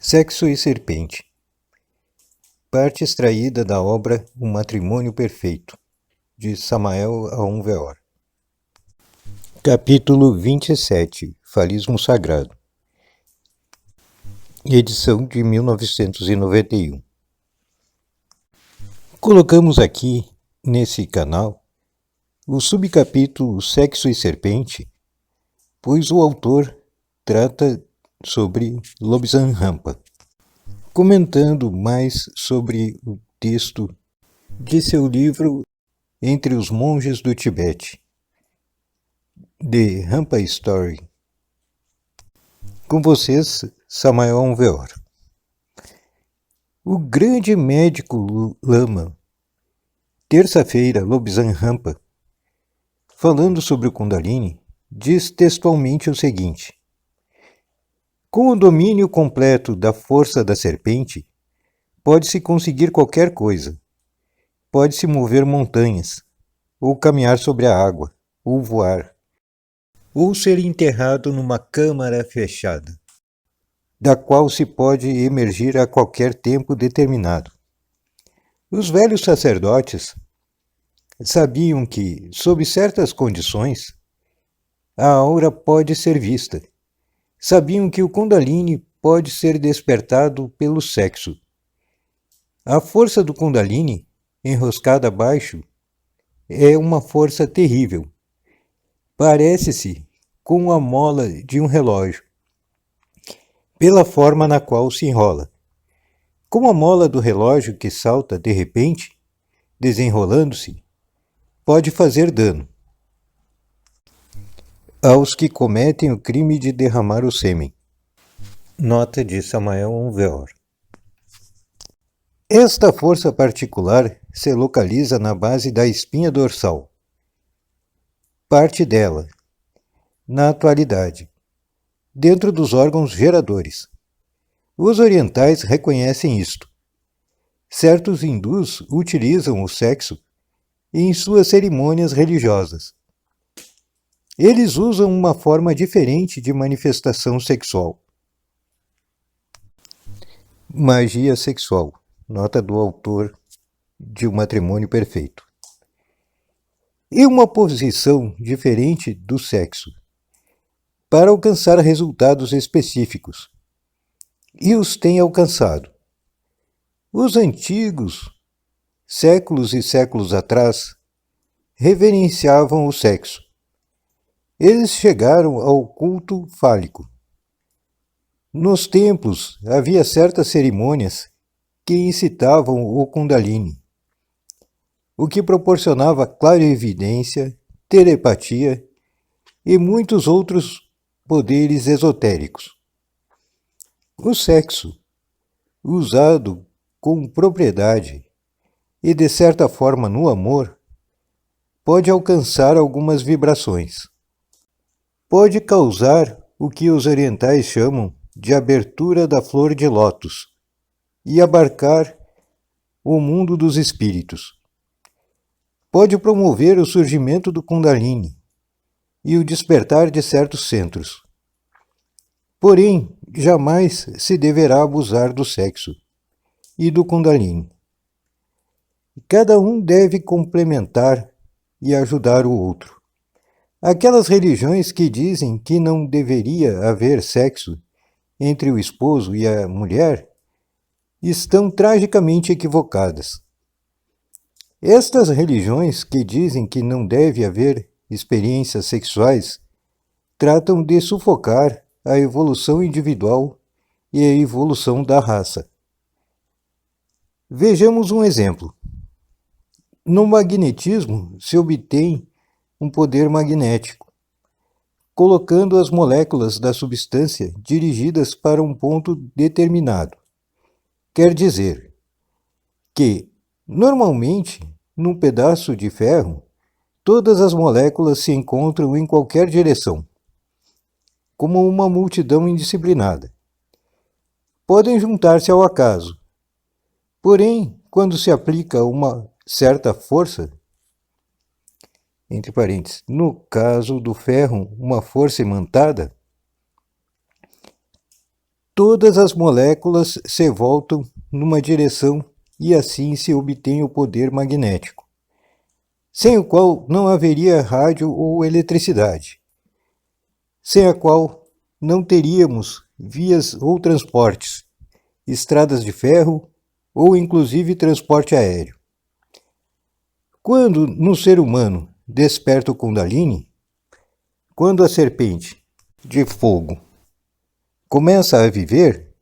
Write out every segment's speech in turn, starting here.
Sexo e Serpente. Parte extraída da obra O Matrimônio Perfeito, de Samael Aun-Weor. Capítulo 27. Falismo Sagrado. Edição de 1991. Colocamos aqui, nesse canal, o subcapítulo Sexo e Serpente, pois o autor trata sobre Lobsang Rampa, comentando mais sobre o texto de seu livro Entre os Monges do Tibete, The Rampa Story. Com vocês, Samael Aun-Weor. O grande médico Lama, terça-feira, Lobsang Rampa, falando sobre o Kundalini, diz textualmente o seguinte: com o domínio completo da força da serpente, pode-se conseguir qualquer coisa. Pode-se mover montanhas, ou caminhar sobre a água, ou voar, ou ser enterrado numa câmara fechada, da qual se pode emergir a qualquer tempo determinado. Os velhos sacerdotes sabiam que, sob certas condições, a aura pode ser vista. Sabiam que o Kundalini pode ser despertado pelo sexo. A força do Kundalini, enroscada abaixo, é uma força terrível. Parece-se com a mola de um relógio, pela forma na qual se enrola. Como a mola do relógio que salta de repente, desenrolando-se, pode fazer dano aos que cometem o crime de derramar o sêmen. Nota de Samael Aun-Weor. Esta força particular se localiza na base da espinha dorsal. Parte dela, na atualidade, dentro dos órgãos geradores. Os orientais reconhecem isto. Certos hindus utilizam o sexo em suas cerimônias religiosas. Eles usam uma forma diferente de manifestação sexual. Magia sexual. Nota do autor de O Matrimônio Perfeito. E uma posição diferente do sexo, para alcançar resultados específicos. E os tem alcançado. Os antigos, séculos e séculos atrás, reverenciavam o sexo. Eles chegaram ao culto fálico. Nos templos havia certas cerimônias que incitavam o Kundalini, o que proporcionava clarividência, telepatia e muitos outros poderes esotéricos. O sexo, usado com propriedade e de certa forma no amor, pode alcançar algumas vibrações. Pode causar o que os orientais chamam de abertura da flor de lótus e abarcar o mundo dos espíritos. Pode promover o surgimento do Kundalini e o despertar de certos centros. Porém, jamais se deverá abusar do sexo e do Kundalini. Cada um deve complementar e ajudar o outro. Aquelas religiões que dizem que não deveria haver sexo entre o esposo e a mulher estão tragicamente equivocadas. Estas religiões que dizem que não deve haver experiências sexuais tratam de sufocar a evolução individual e a evolução da raça. Vejamos um exemplo. No magnetismo se obtém um poder magnético, colocando as moléculas da substância dirigidas para um ponto determinado. Quer dizer que, normalmente, num pedaço de ferro, todas as moléculas se encontram em qualquer direção, como uma multidão indisciplinada. Podem juntar-se ao acaso. Porém, quando se aplica uma certa força, entre parênteses, no caso do ferro, uma força imantada, todas as moléculas se voltam numa direção e assim se obtém o poder magnético, sem o qual não haveria rádio ou eletricidade, sem a qual não teríamos vias ou transportes, estradas de ferro ou inclusive transporte aéreo. Quando no ser humano desperta o Kundalini, quando a serpente de fogo começa a viver,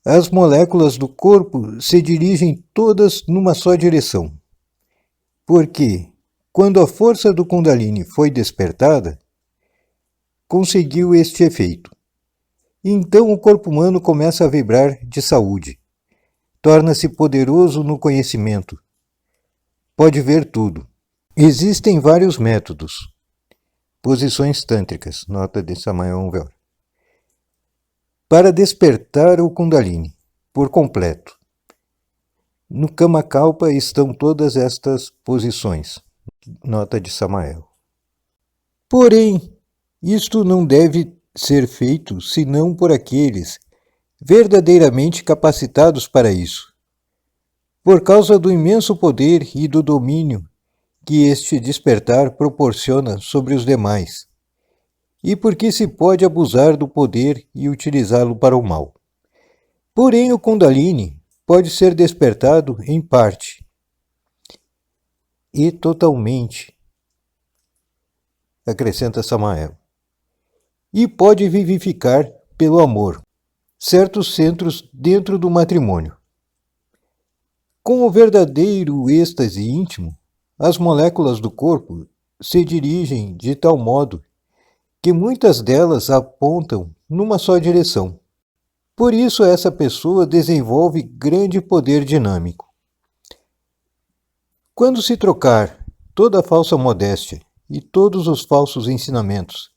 as moléculas do corpo se dirigem todas numa só direção. Porque, quando a força do Kundalini foi despertada, conseguiu este efeito. Então o corpo humano começa a vibrar de saúde. Torna-se poderoso no conhecimento. Pode ver tudo. Existem vários métodos. Posições tântricas, nota de Samael Weor, para despertar o Kundalini por completo. No Kamakalpa estão todas estas posições, nota de Samael. Porém, isto não deve ser feito senão por aqueles verdadeiramente capacitados para isso, por causa do imenso poder e do domínio que este despertar proporciona sobre os demais, e porque se pode abusar do poder e utilizá-lo para o mal. Porém, o Kundalini pode ser despertado em parte e totalmente, acrescenta Samael, e pode vivificar pelo amor certos centros dentro do matrimônio. Com o verdadeiro êxtase íntimo, as moléculas do corpo se dirigem de tal modo que muitas delas apontam numa só direção. Por isso essa pessoa desenvolve grande poder dinâmico. Quando se trocar toda a falsa modéstia e todos os falsos ensinamentos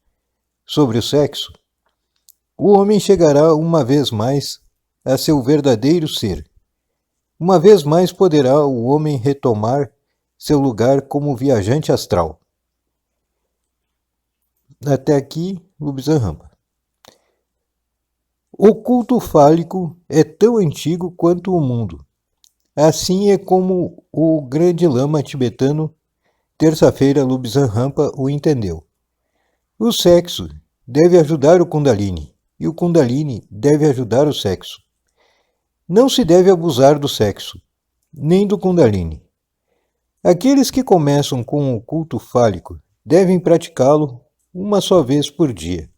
sobre o sexo, o homem chegará uma vez mais a seu verdadeiro ser. Uma vez mais poderá o homem retomar seu lugar como viajante astral. Até aqui, Lobsang Rampa. O culto fálico é tão antigo quanto o mundo. Assim é como o grande lama tibetano, terça-feira, Lobsang Rampa, o entendeu. O sexo deve ajudar o Kundalini, e o Kundalini deve ajudar o sexo. Não se deve abusar do sexo, nem do Kundalini. Aqueles que começam com o culto fálico devem praticá-lo uma só vez por dia.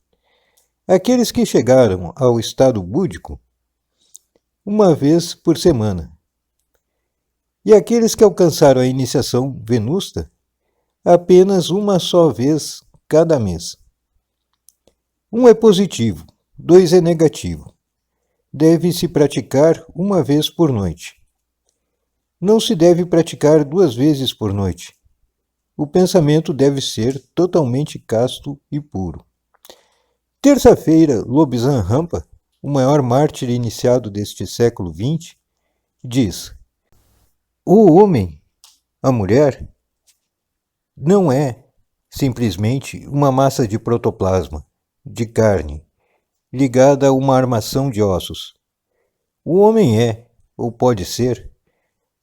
Aqueles que chegaram ao estado búdico, uma vez por semana. E aqueles que alcançaram a iniciação venusta, apenas uma só vez cada mês. Um é positivo, 2 é negativo. Deve-se praticar uma vez por noite. Não se deve praticar 2 vezes por noite. O pensamento deve ser totalmente casto e puro. Terça-feira, Lobsang Rampa, o maior mártir iniciado deste século XX, diz: o homem, a mulher, não é simplesmente uma massa de protoplasma, de carne, ligada a uma armação de ossos. O homem é, ou pode ser,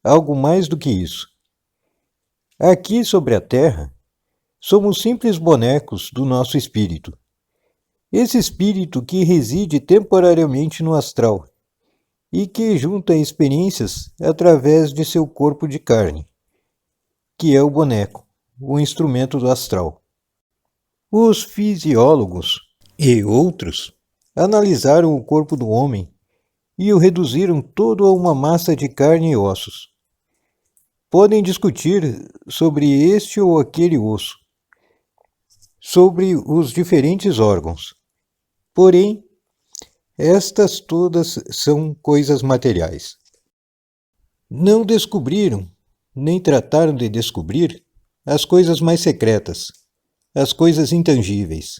algo mais do que isso. Aqui sobre a Terra, somos simples bonecos do nosso espírito. Esse espírito que reside temporariamente no astral e que junta experiências através de seu corpo de carne, que é o boneco, o instrumento do astral. Os fisiólogos e outros analisaram o corpo do homem e o reduziram todo a uma massa de carne e ossos. Podem discutir sobre este ou aquele osso, sobre os diferentes órgãos. Porém, estas todas são coisas materiais. Não descobriram, nem trataram de descobrir, as coisas mais secretas, as coisas intangíveis,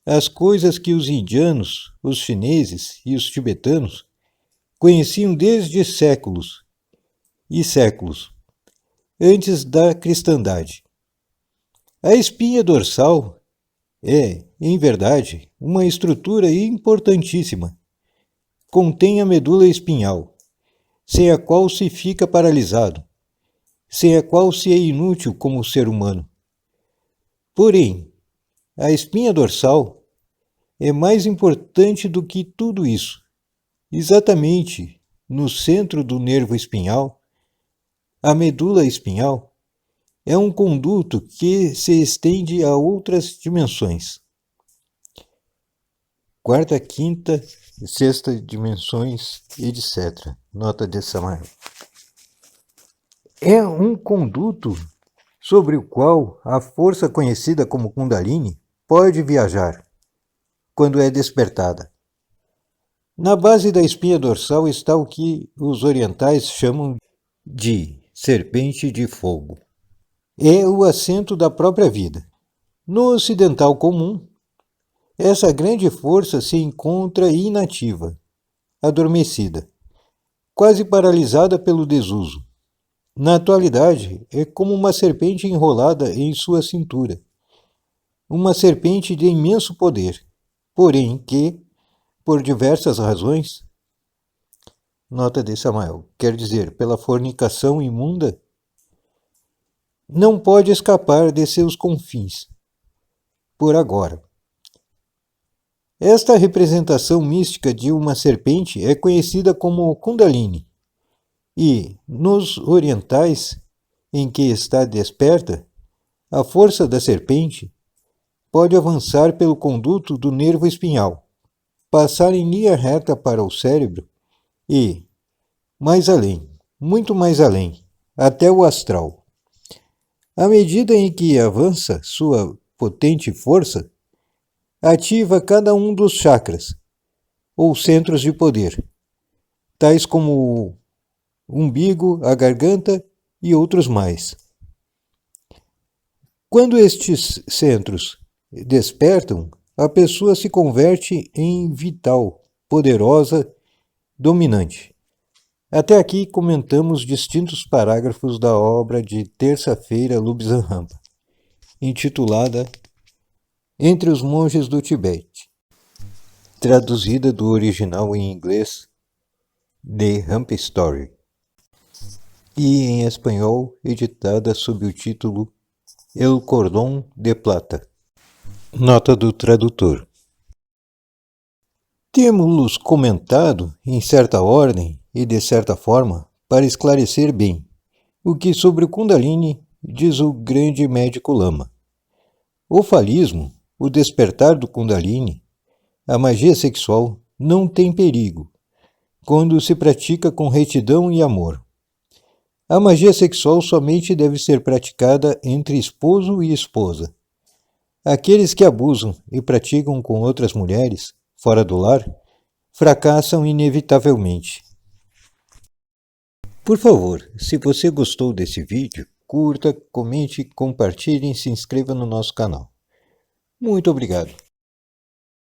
as coisas que os indianos, os chineses e os tibetanos conheciam desde séculos e séculos, antes da cristandade. A espinha dorsal é, em verdade, uma estrutura importantíssima contém a medula espinhal, sem a qual se fica paralisado, sem a qual se é inútil como ser humano. Porém, a espinha dorsal é mais importante do que tudo isso. Exatamente no centro do nervo espinhal, a medula espinhal é um conduto que se estende a outras dimensões. Quarta, quinta, sexta dimensões, etc. Nota de Samael. É um conduto sobre o qual a força conhecida como Kundalini pode viajar quando é despertada. Na base da espinha dorsal está o que os orientais chamam de serpente de fogo. É o assento da própria vida. No ocidental comum, essa grande força se encontra inativa, adormecida, quase paralisada pelo desuso. Na atualidade, é como uma serpente enrolada em sua cintura. Uma serpente de imenso poder, porém que, por diversas razões, nota de Samael, quer dizer, pela fornicação imunda, não pode escapar de seus confins, por agora. Esta representação mística de uma serpente é conhecida como Kundalini, e, nos orientais, em que está desperta, a força da serpente pode avançar pelo conduto do nervo espinhal, passar em linha reta para o cérebro e, mais além, muito mais além, até o astral. À medida em que avança sua potente força, ativa cada um dos chakras, ou centros de poder, tais como o umbigo, a garganta e outros mais. Quando estes centros despertam, a pessoa se converte em vital, poderosa, dominante. Até aqui comentamos distintos parágrafos da obra de Terça-feira Lobsang, intitulada Entre os Monges do Tibete, traduzida do original em inglês The Hump Story, e em espanhol editada sob o título El Cordón de Plata. Nota do tradutor. Temos-los comentado em certa ordem e de certa forma para esclarecer bem o que sobre o Kundalini diz o grande médico Lama. O falismo, o despertar do Kundalini, a magia sexual não tem perigo quando se pratica com retidão e amor. A magia sexual somente deve ser praticada entre esposo e esposa. Aqueles que abusam e praticam com outras mulheres, fora do lar, fracassam inevitavelmente. Por favor, se você gostou desse vídeo, curta, comente, compartilhe e se inscreva no nosso canal. Muito obrigado.